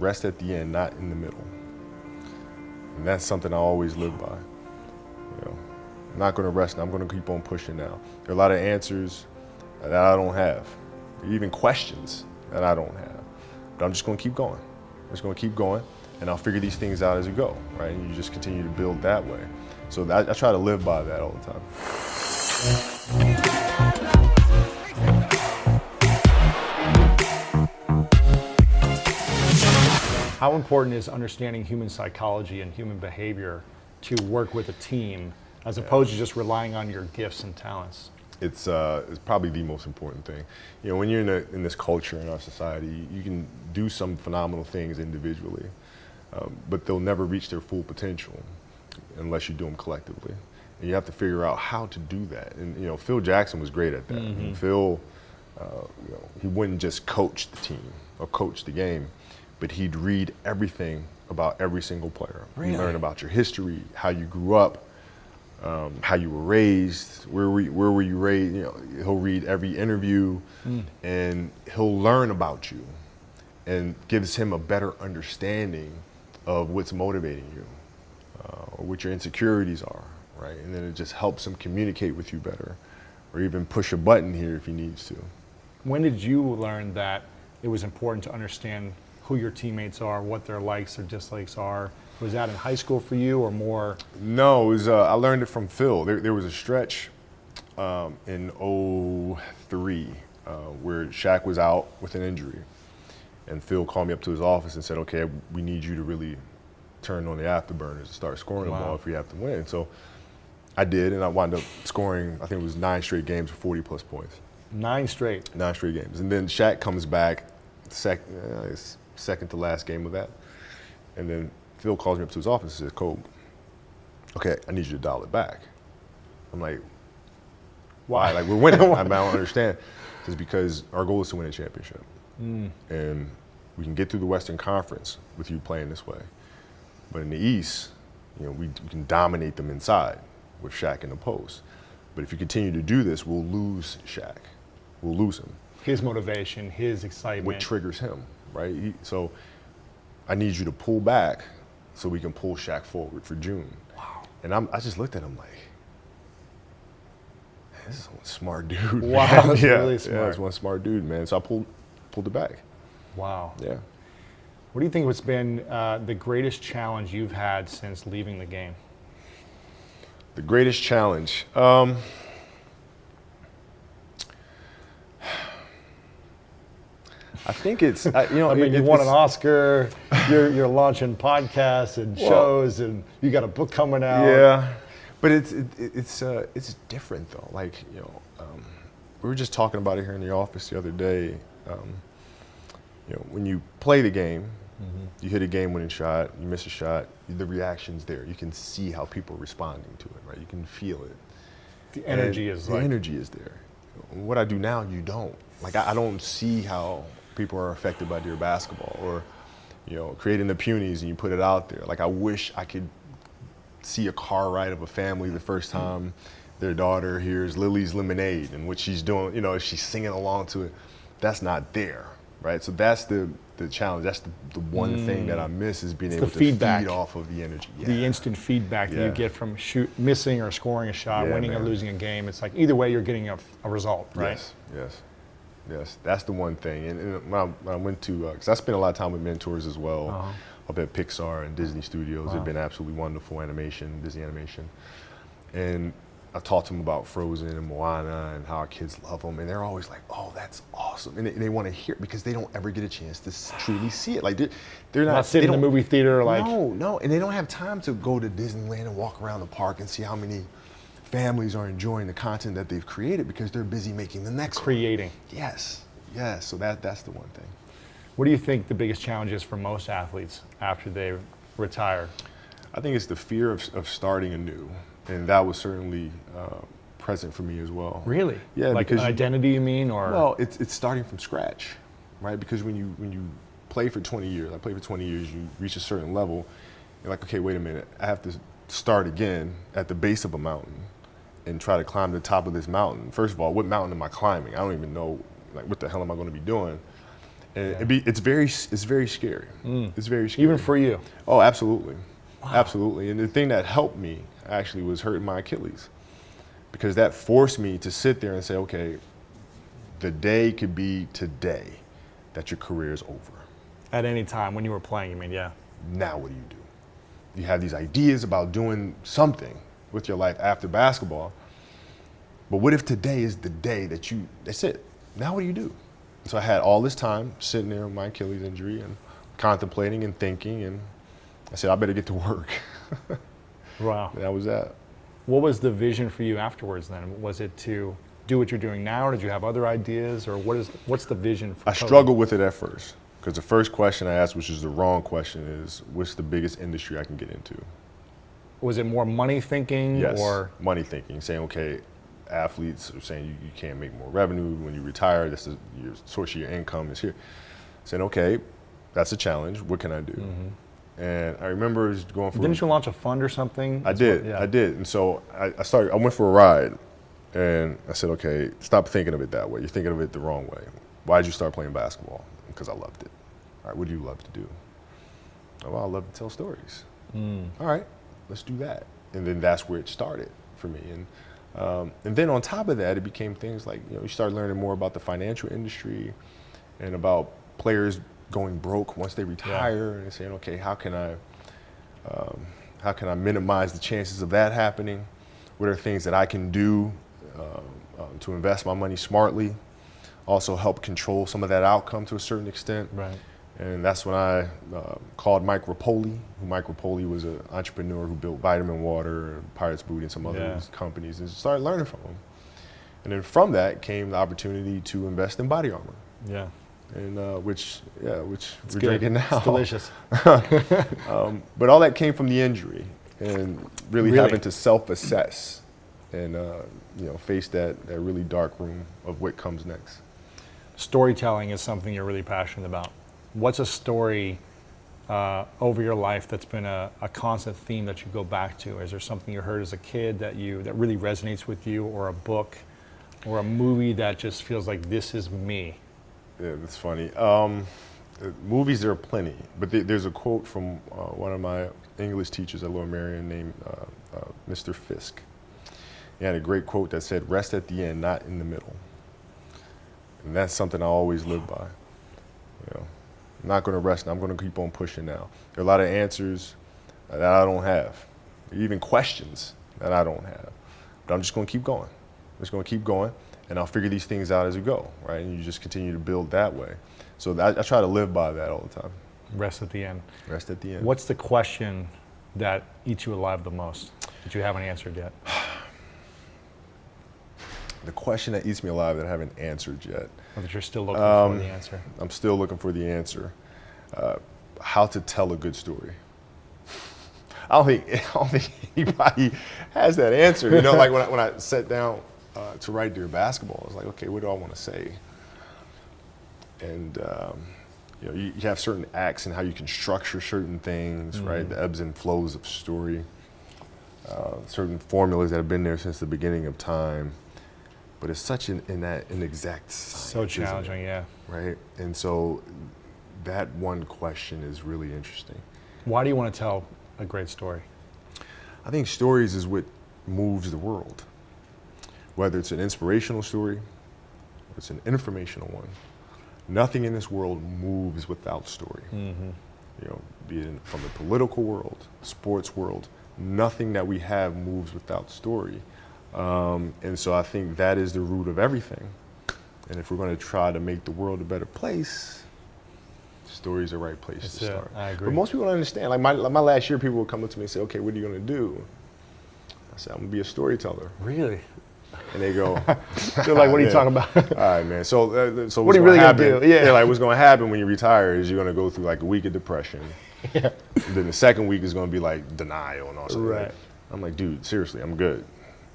Rest at the end, not in the middle. And that's something I always live by. I'm not going to rest. I'm going to keep on pushing now. There are a lot of answers that I don't have, even questions that I don't have. But I'm just going to keep going. I'm just going to keep going, and I'll figure these things out as we go, right? And you just continue to build that way. So I try to live by that all the time. How important is understanding human psychology and human behavior to work with a team as opposed to just relying on your gifts and talents? It's probably the most important thing. When you're in this culture in our society, you can do some phenomenal things individually, but they'll never reach their full potential unless you do them collectively. And you have to figure out how to do that. And Phil Jackson was great at that. And Phil, he wouldn't just coach the team or coach the game, but he'd read everything about every single player. Really? You learn about your history, how you grew up, how you were raised, where were you raised. He'll read every interview, and he'll learn about you, and gives him a better understanding of what's motivating you, or what your insecurities are, right? And then it just helps him communicate with you better, or even push a button here if he needs to. When did you learn that it was important to understand who your teammates are, what their likes or dislikes are? Was that in high school for you or more? No, it was, I learned it from Phil. There was a stretch in '03 where Shaq was out with an injury. And Phil called me up to his office and said, okay, we need you to really turn on the afterburners and start scoring the ball if we have to win. So I did, and I wound up scoring, I think it was 9 straight games with 40-plus points. 9 straight? 9 straight games. And then Shaq comes back, second to last game of that. And then Phil calls me up to his office and says, Kobe, okay, I need you to dial it back. I'm like, why? Like, we're winning. I don't understand. It's because our goal is to win a championship. And we can get through the Western Conference with you playing this way. But in the East, we can dominate them inside with Shaq in the post. But if you continue to do this, we'll lose Shaq. We'll lose him. His motivation, his excitement. What triggers him, right? So I need you to pull back so we can pull Shaq forward for June. Wow. And I just looked at him like, this is one smart dude. Wow, that's really smart. Yeah, it's one smart dude, man. So I pulled it back. Wow. Yeah. What do you think has been the greatest challenge you've had since leaving the game? The greatest challenge. I think it's, you won an Oscar, you're launching podcasts and shows, and you got a book coming out. Yeah, but it's different though. Like, we were just talking about it here in the office the other day. When you play the game, you hit a game-winning shot, you miss a shot, the reaction's there. You can see how people are responding to it, right? You can feel it. The energy is there. What I do now, you don't. Like, I don't see how people are affected by their basketball, or creating the punies and you put it out there. Like, I wish I could see a car ride of a family the first time their daughter hears Lily's Lemonade and what she's doing, if she's singing along to it. That's not there, right? So that's the challenge. That's the one thing that I miss, is being able to feed off of the energy. Yeah. The instant feedback that you get from missing or scoring a shot, winning or losing a game. It's like either way you're getting a result, right? Yes, that's the one thing. And when I went to, because I spent a lot of time with mentors as well, up at Pixar and Disney Studios. They've been absolutely wonderful Disney animation. And I talked to them about Frozen and Moana and how our kids love them. And they're always like, oh, that's awesome. And they want to hear it because they don't ever get a chance to truly see it. Like, they're not sitting in the movie theater like. No. And they don't have time to go to Disneyland and walk around the park and see how many families are enjoying the content that they've created because they're busy making the next creating. One. Yes. So that's the one thing. What do you think the biggest challenge is for most athletes after they retire? I think it's the fear of starting anew, and that was certainly present for me as well. Really? Yeah. Like because identity, you mean, or? Well, it's starting from scratch, right? Because when you play for 20 years, I played for 20 years, you reach a certain level, you're like, okay, wait a minute, I have to start again at the base of a mountain and try to climb the top of this mountain. First of all, what mountain am I climbing? I don't even know, like, what the hell am I going to be doing? And Yeah. it's very scary. It's very scary. Even for you. Oh, absolutely. Absolutely. And the thing that helped me actually was hurting my Achilles, because that forced me to sit there and say, okay, the day could be today that your career is over. At any time when you were playing, you mean, yeah. Now what do? You have these ideas about doing something with your life after basketball, but what if today is the day that's it? Now what do? So I had all this time sitting there with my Achilles injury and contemplating and thinking, and I said, I better get to work. Wow. That was that. What was the vision for you afterwards then? Was it to do what you're doing now, or did you have other ideas, or what's the vision for I Kobe? struggled with it at first, because the first question I asked, which is the wrong question, is what's the biggest industry I can get into? Was it more money thinking? Yes, Or money thinking, saying, okay, athletes are saying you can't make more revenue when you retire, this is your source of your income is here. Saying, okay, that's a challenge, what can I do? And I remember going for didn't you launch a fund or something? I did. And so I went for a ride, and I said, okay, stop thinking of it that way. You're thinking of it the wrong way. Why did you start playing basketball? Because I loved it. All right, what do you love to do? Oh, well, I love to tell stories. All right, let's do that. And then that's where it started for me. And then on top of that, it became things like, you start learning more about the financial industry and about players going broke once they retire, and saying, okay, how can I minimize the chances of that happening? What are things that I can do to invest my money smartly? Also help control some of that outcome to a certain extent. Right. And that's when I called Mike Rapoli. Mike Rapoli was an entrepreneur who built Vitamin Water and Pirates Booty and some other companies, and started learning from him. And then from that came the opportunity to invest in body armor. Yeah. And which we're Good. drinking now. It's delicious. But all that came from the injury, and really having to self-assess and face that really dark room of what comes next. Storytelling is something you're really passionate about. What's a story over your life that's been a constant theme that you go back to? Is there something you heard as a kid that really resonates with you, or a book, or a movie that just feels like this is me? Yeah, that's funny. Movies, there are plenty, but there's a quote from one of my English teachers at Lower Merion named Mr. Fisk. He had a great quote that said, "Rest at the end, not in the middle." And that's something I always live by. I'm not going to rest now. I'm going to keep on pushing now. There are a lot of answers that I don't have, even questions that I don't have. But I'm just going to keep going. I'm just going to keep going, and I'll figure these things out as we go, right? And you just continue to build that way. So I try to live by that all the time. Rest at the end. Rest at the end. What's the question that eats you alive the most that you haven't answered yet? The question that eats me alive that I haven't answered yet. Or that you're still looking for the answer? I'm still looking for the answer. How to tell a good story. I don't think anybody has that answer. Like when I sat down to write Dear Basketball, I was like, okay, what do I want to say? And you have certain acts and how you can structure certain things, right? The ebbs and flows of story. Certain formulas that have been there since the beginning of time. But it's such an exact science. So challenging, yeah. Right? And so that one question is really interesting. Why do you want to tell a great story? I think stories is what moves the world. Whether it's an inspirational story or it's an informational one. Nothing in this world moves without story. Be it from the political world, sports world, nothing that we have moves without story. And so I think that is the root of everything. And if we're going to try to make the world a better place, story is the right place to start. I agree. But most people don't understand. Like my last year, people would come up to me and say, okay, what are you going to do? I said, I'm going to be a storyteller. Really? And they go, they're like, what are you talking about? All right, man. So what are you really going to do? Yeah, like what's going to happen when you retire is you're going to go through like a week of depression. Yeah. And then the second week is going to be like denial and all that. Right. I'm like, dude, seriously, I'm good.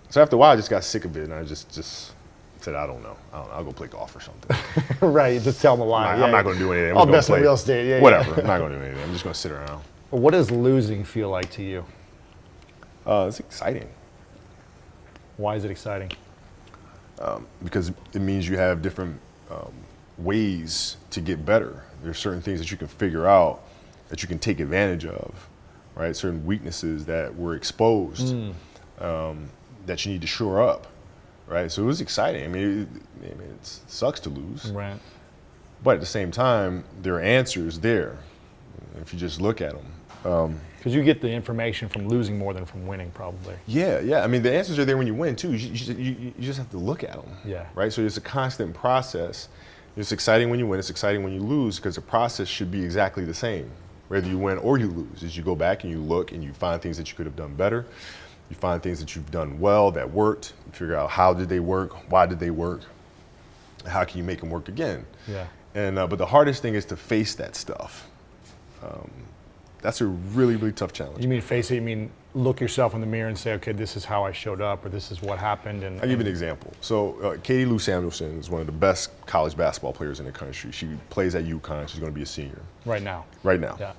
So after a while, I just got sick of it, and I just said, I don't know. I'll go play golf or something. Right, you just tell them a lie. I'm not going to do anything. I'll invest in real estate. Whatever. I'm not going to do anything. I'm just going to sit around. What does losing feel like to you? It's exciting. Why is it exciting? Because it means you have different ways to get better. There's certain things that you can figure out that you can take advantage of, right? Certain weaknesses that were exposed that you need to shore up, right? So it was exciting. I mean, it sucks to lose, Right. but at the same time, there are answers there if you just look at them. Because you get the information from losing more than from winning, probably. Yeah. I mean, the answers are there when you win too. You just have to look at them. Yeah. Right. So it's a constant process. It's exciting when you win. It's exciting when you lose because the process should be exactly the same, whether you win or you lose. As you go back and you look and you find things that you could have done better. You find things that you've done well that worked. You figure out how did they work, why did they work, how can you make them work again. Yeah. And but the hardest thing is to face that stuff. That's a really, really tough challenge. You mean face it? You mean look yourself in the mirror and say, okay, this is how I showed up, or this is what happened? And I'll give you an example. So Katie Lou Samuelson is one of the best college basketball players in the country. She plays at UConn. She's going to be a senior. Right now. Right now. Yeah.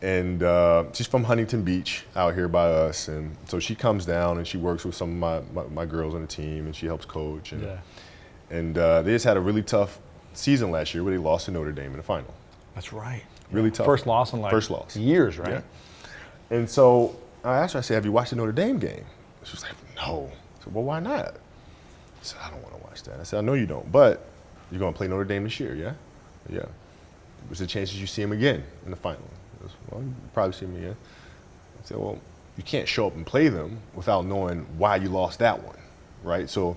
And she's from Huntington Beach out here by us. And so she comes down and she works with some of my girls on the team and she helps coach. And, Yeah. and they just had a really tough season last year where they lost to Notre Dame in the final. That's right. Really tough. First loss in like First loss. years, right? Yeah. And so I asked her, I said, have you watched the Notre Dame game? She was like, no. I said, well, why not? I said, I don't want to watch that. I said, I know you don't, but you're going to play Notre Dame this year, yeah? Yeah. What's the chances you see him again in the final? I said, well, you probably see him again. I said, well, you can't show up and play them without knowing why you lost that one, right? So,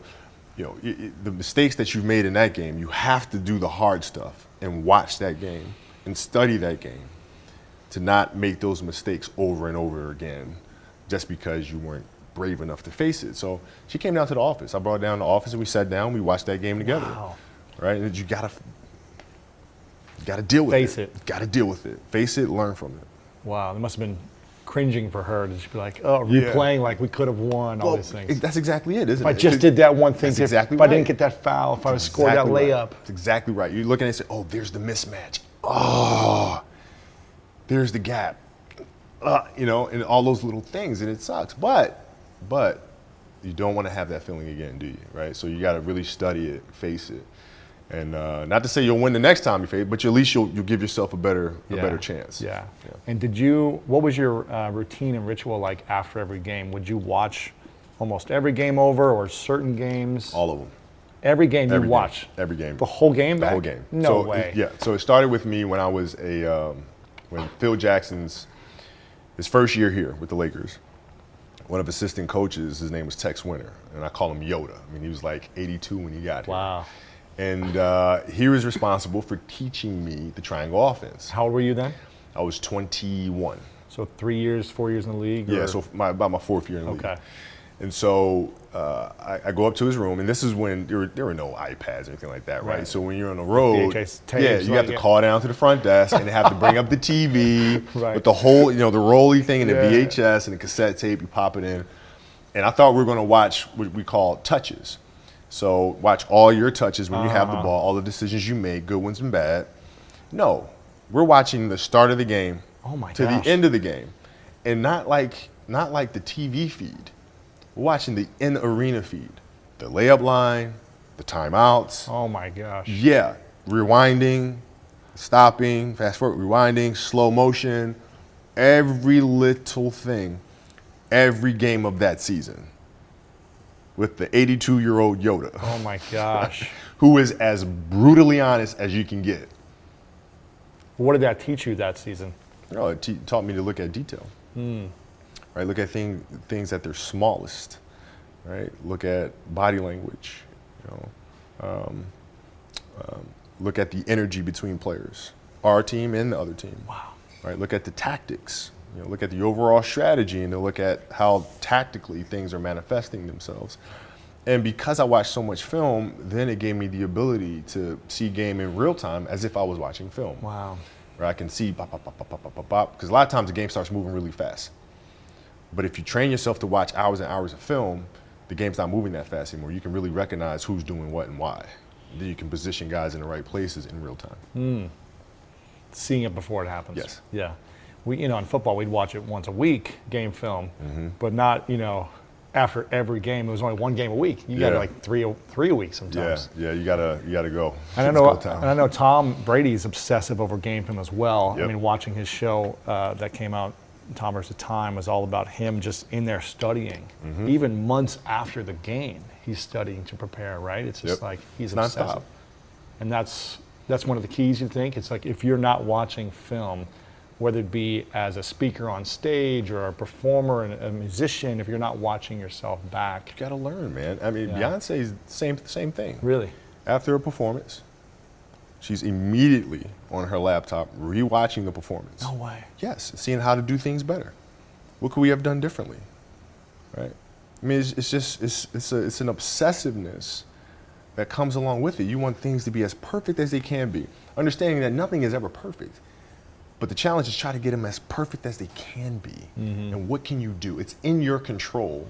you know, the mistakes that you've made in that game, you have to do the hard stuff and watch that game and study that game to not make those mistakes over and over again just because you weren't brave enough to face it. So she came down to the office. I brought her down to the office and we sat down, we watched that game together. Wow. Right? And you gotta deal with Face it. Gotta deal with it. Face it, learn from it. Wow. It must have been cringing for her to just be like, oh, replaying like we could have won, all these things. That's exactly it, isn't If it? I just did that one thing, That's exactly if I right. didn't get that foul, if I was scored that Exactly layup. right. That's exactly right. You look at it and say, oh, there's the mismatch. Oh, there's the gap. You know, and all those little things, and it sucks. But you don't want to have that feeling again, do you? Right? So you got to really study it, face it, and not to say you'll win the next time you face it, but at least you'll give yourself a better chance. Yeah. And what was your routine and ritual like after every game? Would you watch almost every game over or certain games? All of them. Every game you Every game. watch? Every game. The whole game back? The whole game. No So, way. Yeah. So it started with me when I was when Phil Jackson's his first year here with the Lakers. One of his assistant coaches, his name was Tex Winter, and I call him Yoda. I mean, he was like 82 when he got here. Wow. And he was responsible for teaching me the triangle offense. How old were you then? I was 21. So 3 years, 4 years in the league? Yeah, or? so about my fourth year in the league. Okay. And so I go up to his room, and this is when there were no iPads or anything like that, right? Right. So when you're on the road, VHS tapes, you have to call down to the front desk, and they have to bring up the TV Right. with the whole, the rolly thing and the Yeah. VHS and the cassette tape. You pop it in, and I thought we were going to watch what we call touches. So watch all your touches when you have the ball, all the decisions you make, good ones and bad. No, we're watching the start of the game Oh my to gosh. the end of the game, and not like the TV feed. We're watching the in-arena feed, the layup line, the timeouts. Oh my gosh. Yeah, rewinding, stopping, fast forward, rewinding, slow motion, every little thing, every game of that season with the 82-year-old Yoda, Oh my gosh. who is as brutally honest as you can get. What did that teach you that season? It taught me to look at detail. Right, look at things at their smallest. Right, look at body language. Look at the energy between players, our team and the other team. Wow. Right, look at the tactics. Look at the overall strategy, and then look at how tactically things are manifesting themselves. And because I watched so much film, then it gave me the ability to see game in real time as if I was watching film. Wow. Where I can see pop, pop, pop, pop, pop, pop, pop, pop. Because a lot of times the game starts moving really fast. But if you train yourself to watch hours and hours of film, the game's not moving that fast anymore. You can really recognize who's doing what and why. Then you can position guys in the right places in real time. Seeing it before it happens. Yes. Yeah. We, in football, we'd watch it once a week, game film, Mm-hmm. but not, after every game. It was only one game a week. You got Yeah. like three a week sometimes. Yeah, you gotta go. And It's go time. I know Tom Brady's obsessive over game film as well. I Yep. mean, watching his show that came out, Tom vs. Time, was all about him just in there studying. Mm-hmm. Even months after the game, he's studying to prepare, right? It's just Yep. like he's It's obsessive. nonstop. And that's one of the keys, you think? It's like if you're not watching film, whether it be as a speaker on stage or a performer and a musician, if you're not watching yourself back. You gotta learn, man. I mean, Yeah. Beyonce's the same thing. Really? After a performance, she's immediately on her laptop rewatching the performance. No way. Yes, seeing how to do things better. What could we have done differently? Right? I mean, it's an obsessiveness that comes along with it. You want things to be as perfect as they can be, understanding that nothing is ever perfect. But the challenge is try to get them as perfect as they can be. Mm-hmm. And what can you do? It's in your control.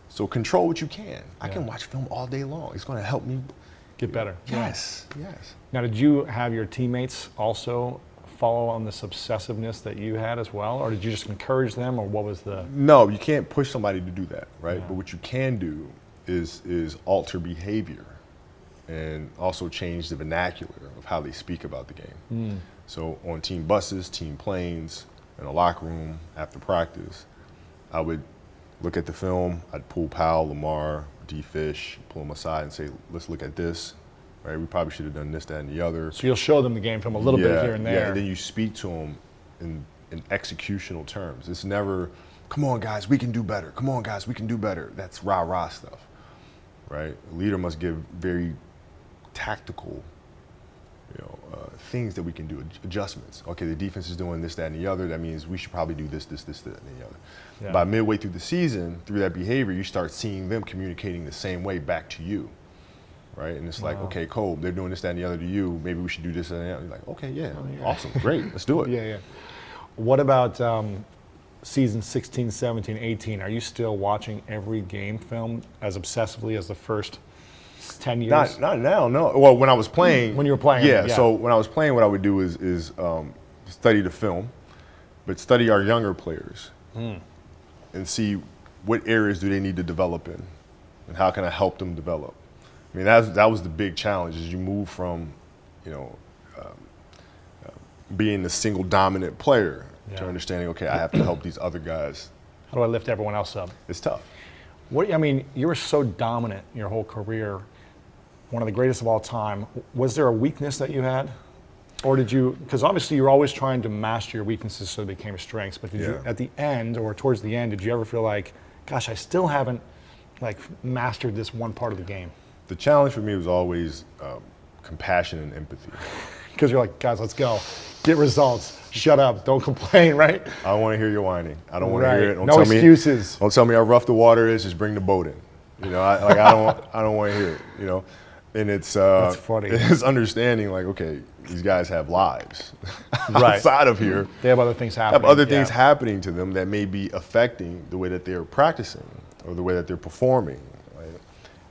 So control what you can. I can watch film all day long. It's going to help me Get better. Yes. Now, did you have your teammates also follow on this obsessiveness that you had as well, or did you just encourage them, or what was the? No, you can't push somebody to do that, right? Yeah. But what you can do is alter behavior and also change the vernacular of how they speak about the game. So on team buses, team planes, in a locker room, after practice, I would look at the film, I'd pull Powell, Lamar, D-Fish, pull them aside and say, let's look at this, right? We probably should have done this, that, and the other. So you'll show them the game from a little bit here and there. Yeah, and then you speak to them in executional terms. It's never, come on guys, we can do better. Come on guys, we can do better. That's rah-rah stuff, right? A leader must give very tactical things that we can do, adjustments. Okay, the defense is doing this, that, and the other. That means we should probably do this, that, and the other. Yeah. By midway through the season, through that behavior, you start seeing them communicating the same way back to you, right? And it's like, okay, Kobe, they're doing this, that, and the other to you. Maybe we should do this, and the other. You're like, okay, yeah, awesome, great, let's do it. Yeah. What about season 16, 17, 18? Are you still watching every game film as obsessively as the first 10 years? Not now, no. Well, when I was playing. When you were playing, Yeah, yeah. so when I was playing, what I would do is study the film, but study our younger players and see what areas do they need to develop in and how can I help them develop. I mean, that was the big challenge as you move from, being the single dominant player to understanding, okay, I have to help these other guys. How do I lift everyone else up? It's tough. You were so dominant your whole career, one of the greatest of all time. Was there a weakness that you had? Or did you, because obviously you're always trying to master your weaknesses so they became strengths, but did you, at the end or towards the end, did you ever feel like, gosh, I still haven't mastered this one part of the game? The challenge for me was always compassion and empathy. Because you're like, guys, let's go. Get results. Shut up. Don't complain, right? I don't want to hear your whining. I don't want to hear it. Don't No excuses. Don't tell me how rough the water is. Just bring the boat in. I don't want to hear it. And it's That's funny. It's understanding okay, these guys have lives Right. outside of here. They have other things happening. Have other things happening to them that may be affecting the way that they're practicing or the way that they're performing. Right?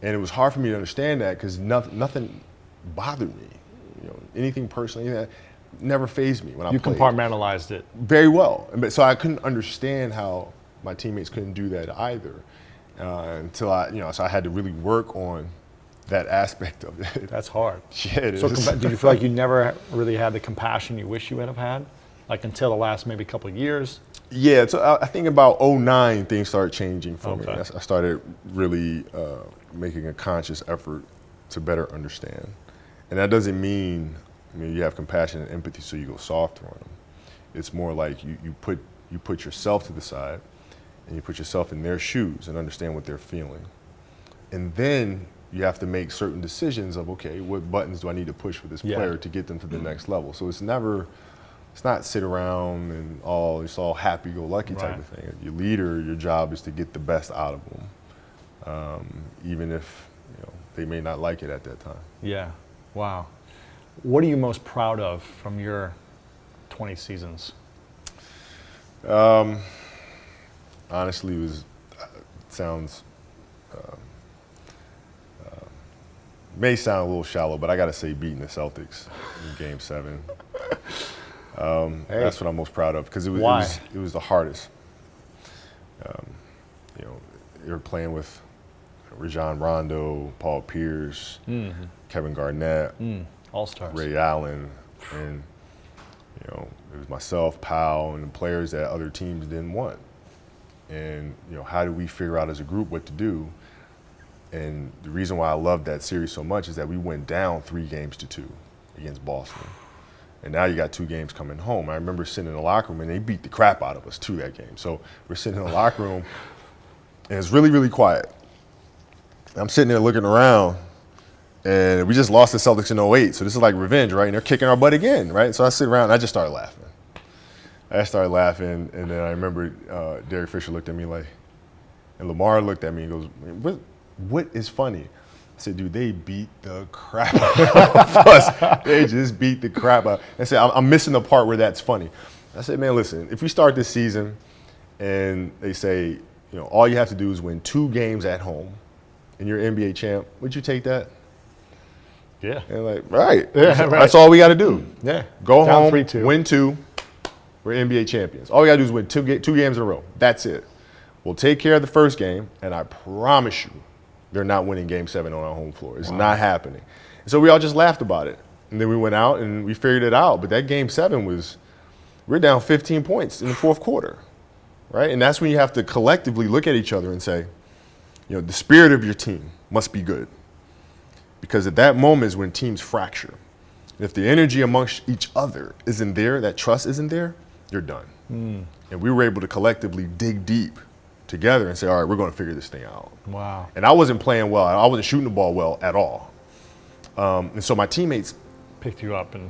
And it was hard for me to understand that because nothing bothered me. Anything personally that never fazed me when I You played. compartmentalized it. Very well. So I couldn't understand how my teammates couldn't do that either until so I had to really work on that aspect of it. That's hard. Yeah, it So is. did you feel like you never really had the compassion you wish you would have had? Until the last maybe couple of years? Yeah, so I think about 2009 things started changing for me. Okay. I started really making a conscious effort to better understand. And that doesn't mean you have compassion and empathy so you go softer on them. It's more like you put yourself to the side and you put yourself in their shoes and understand what they're feeling. And then you have to make certain decisions of, okay, what buttons do I need to push for this player to get them to the next level? So it's not sit around and it's all happy-go-lucky type of thing. Your leader, your job is to get the best out of them, even if they may not like it at that time. Yeah. Wow. What are you most proud of from your 20 seasons? Honestly, sounds may sound a little shallow, but I got to say beating the Celtics in Game 7. That's what I'm most proud of because it was the hardest. you're playing with Rajon Rondo, Paul Pierce, Kevin Garnett, All stars. Ray Allen, and it was myself, Powell, and the players that other teams didn't want. And how do we figure out as a group what to do? And the reason why I loved that series so much is that we went down 3-2 against Boston. And now you got 2 games coming home. I remember sitting in the locker room, and they beat the crap out of us too that game. So we're sitting in the locker room, and it's really, really quiet. I'm sitting there looking around, and we just lost the Celtics in '08, so this is like revenge, right? And they're kicking our butt again, right? So I sit around, and I just started laughing. And then I remember Derek Fisher looked at me like, and Lamar looked at me and goes, what is funny? I said, dude, they beat the crap out of us. They just beat the crap out. I said, I'm missing the part where that's funny. I said, man, listen, if we start this season and they say, all you have to do is win 2 games at home and you're NBA champ, would you take that? Yeah. And like, right. Yeah, right. That's all we got to do. Yeah. Go Down home, 3-2. win 2. We're NBA champions. All we got to do is win 2 games in a row. That's it. We'll take care of the first game, and I promise you, they're not winning Game 7 on our home floor. It's not happening. And so we all just laughed about it. And then we went out and we figured it out. But that Game 7 we're down 15 points in the fourth quarter, right? And that's when you have to collectively look at each other and say, the spirit of your team must be good. Because at that moment is when teams fracture. If the energy amongst each other isn't there, that trust isn't there, you're done. And we were able to collectively dig deep together and say, all right, we're going to figure this thing out. Wow. And I wasn't playing well. I wasn't shooting the ball well at all. And so my teammates Picked you up and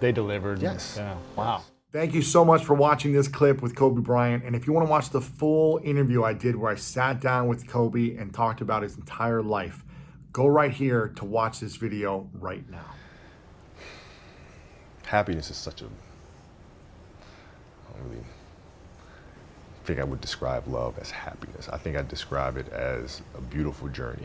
they delivered. Yes. Yeah. Wow. Thank you so much for watching this clip with Kobe Bryant. And if you want to watch the full interview I did where I sat down with Kobe and talked about his entire life, go right here to watch this video right now. happiness is such a, I don't really think I would describe love as happiness. I think I describe it as a beautiful journey.